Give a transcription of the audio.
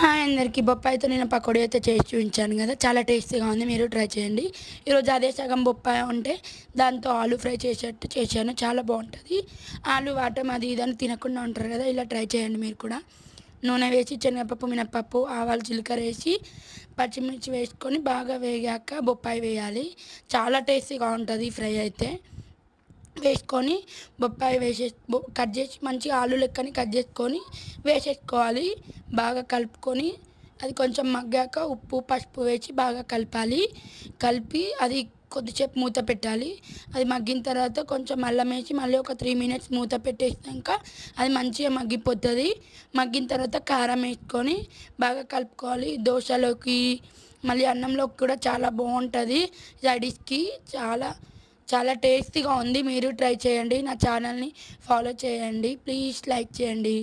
Hi అందరికీ. బొప్పాయితో నేను పకోడీ అయితే చేసి చూపించాను కదా, చాలా టేస్టీగా ఉంది. మీరు ట్రై చేయండి. ఈరోజు అదే సగం బొప్పాయి ఉంటే దాంతో ఆలు ఫ్రై చేసేట్టు చేశాను, చాలా బాగుంటుంది. ఆలు వాటం అది ఇదని తినకుండా ఉంటారు కదా, ఇలా ట్రై చేయండి మీరు కూడా. నూనె వేసి శనగపప్పు మినప్పప్పు ఆవాలు జీలకర్ర వేసి పచ్చిమిర్చి వేసుకొని బాగా వేగాక బొప్పాయి వేయాలి. చాలా టేస్టీగా ఉంటుంది ఫ్రై అయితే. వేసుకొని బొప్పాయి కట్ చేసి మంచిగా ఆలు లెక్కని కట్ చేసుకొని వేసేసుకోవాలి. బాగా కలుపుకొని అది కొంచెం మగ్గాక ఉప్పు పసుపు వేసి బాగా కలపాలి. కలిపి అది కొద్దిసేపు మూత పెట్టాలి. అది మగ్గిన తర్వాత కొంచెం అల్లం వేసి మళ్ళీ ఒక 3 మినిట్స్ మూత పెట్టేసాక అది మంచిగా మగ్గిపోతుంది. మగ్గిన తర్వాత కారం వేసుకొని బాగా కలుపుకోవాలి. దోశలోకి మళ్ళీ అన్నంలోకి కూడా చాలా బాగుంటుంది. సైడిష్కి చాలా చాలా టేస్టీగా ఉంది. మీరు ట్రై చేయండి. నా ఛానల్ని ఫాలో చేయండి. ప్లీజ్ లైక్ చేయండి.